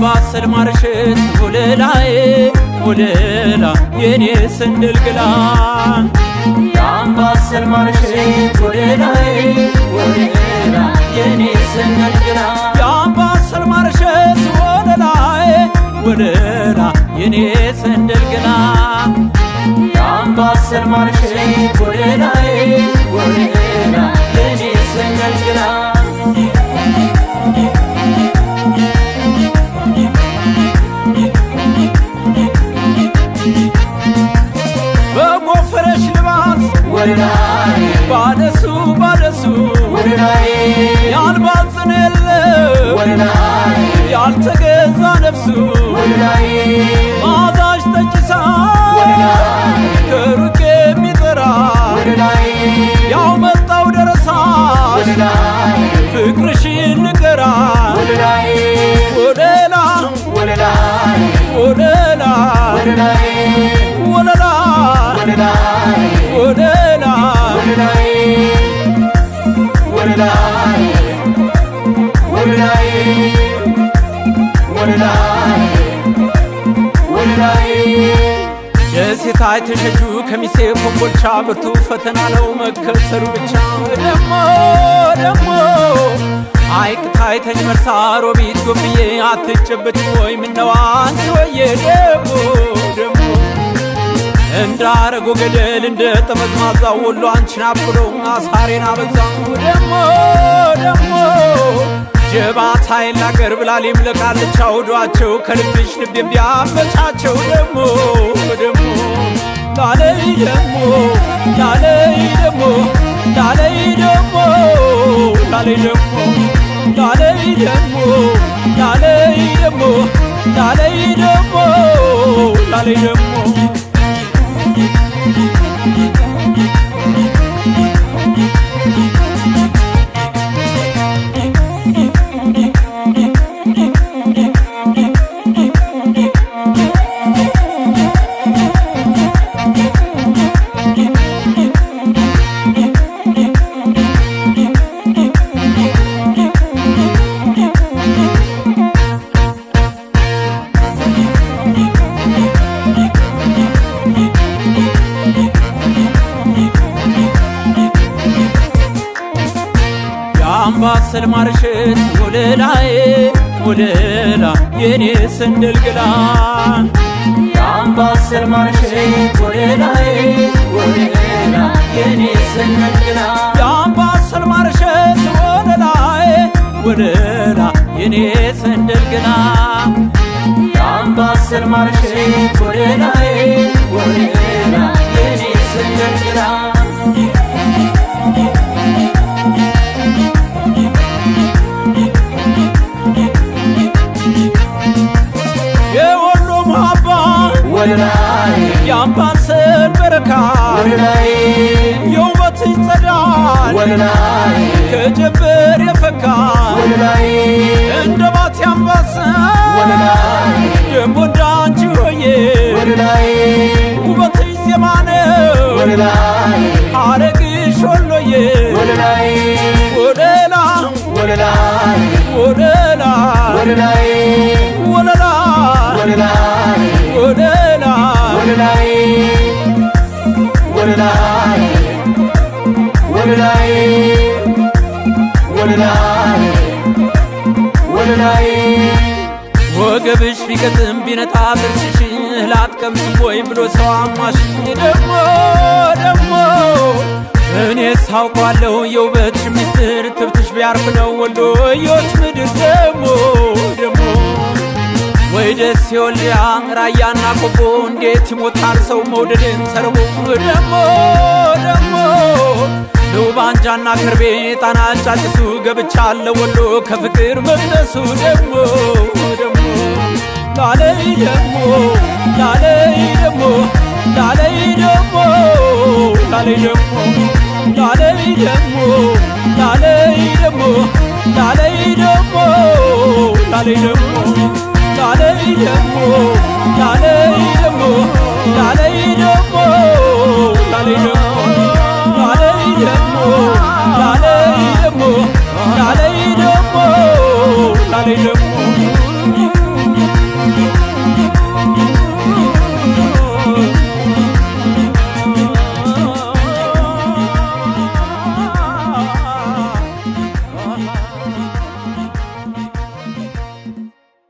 ባሰል ማርሸት ወለላዬ ወለላ የኔ ሰንደልግላ ያምባሰል ማርሸት ወለላዬ ወለላ የኔ ሰንደልግላ ያምባሰል ማርሸት ወለላዬ ወለላ የኔ ሰንደልግላ ያምባሰል ማርሸት ወለላዬ ወለላ የኔ ሰንደልግላ በጎፈረሽ ልባስ ወለላዬ ባደሱ ባደሱ ወለላዬ ያልባዝን የለ ወለላዬ ያልተገዛ ነፍሱ ወለላዬ ማዛሽ ተጭሳ ወለላዬ ከሩቅ የሚጠራ ወለላዬ ያው መጣው ደረሳ ወለላዬ ፍቅርሽን ንገራ ወለላዬ ወለላ ወለላዬ ወለላ ወለላዬ ወለላ ወለላዬ ወለላ ወለላዬ ወለላዬ ወለላዬ ወለላዬ ወለላዬ ደሴታ የተሸጁ ከሚሴ ኮምቦልቻ ብርቱ ፈተና ነው መከተሉ ብቻ ደሞ አይቅታ የተኝ መርሳ ሮቢት ጎብዬ አትጨበጭ ወይ ምነው አንቺ ወዬ ደሞ እንዳረጎ ገደል እንደ ጠመዝማዛ ወሎ አንቺን አብሎ አሳሬን አበዛው ደሞ ጀባት ኃይላገር ብላሊም ለቃልቻ ወዷቸው ከልብሽ ልቤም ቢያበጫቸው ደሞ ላለይ ደሞ ላለይ ደሞ ላለይ ደሞ ላለይ ደሞ ላለይ ደሞ ላለይ ደሞ ላለይ ደሞ ላለይ ደሞ ያምባሰል ማርሸት ወለላዬ ወለላ የኔ ሰንደልግላ ያምባሰል ማርሸት ወለላዬ ወለላ የኔ ሰንደልግላ ያምባሰል ማርሸት ወለላዬ ወለላ የኔ ሰንደልግላ ያምባሰል ማርሸት ወለላዬ ወለላ የኔ ሰንደልግላ የወሎ መሃባ ወለላዬ ያምባሰል በረካ ወለላዬ የውበትሽ ጸዳል ወለላዬ ከጀንበር የፈካ ወለላዬ እንደ ባቲ አምባሰል ወለላዬ ደሞ እንዳንቺ ሆዬ ወለላዬ ውበትሽ ዜማ ነው ወለላዬ ሐረግሽ ወሎዬ ወለላዬ ወለላ ወለላዬ ወለላ ወለላዬ ወለላ ወለላዬ ወለላ ወለላዬ ወለላዬ ወለላዬ ወለላዬ ወለላዬ ወገብሽ ቢገጥም ቢነጣ ጥርስሽ እህል አትቀምስም ወይ ብሎ ሰው አሟሽ ደሞ እኔ ሳውቋለሁ የውበትሽ ሚስጥር ትብትሽ ቢያርፍ ነው ወሎዮች ምድር ደሞ ወይ ደስ የወልያ ራያና ቆቦ እንዴት ይሞታል ሰው መውደድን ተርቦ ደሞ ልውባንጃና ከርቤ ጣና ጫጭሱ ገብቻለሁ ወሎ ከፍቅር መቅደሱ ደሞ ላለይ ደሞ ላለይ ደሞ ላለይ ደሞ ላለይ ደሞ ላለይ ደሞ ላለይ ደሞ ላለይ ደሞ ላለይ ደሞ ላለይ ደሞ ላለይ ደሞ ላለይ ደሞ ላለይ ደሞ ላለይ ደሞ ላለይ ደሞ ላለይ ደሞ ላለይ ደሞ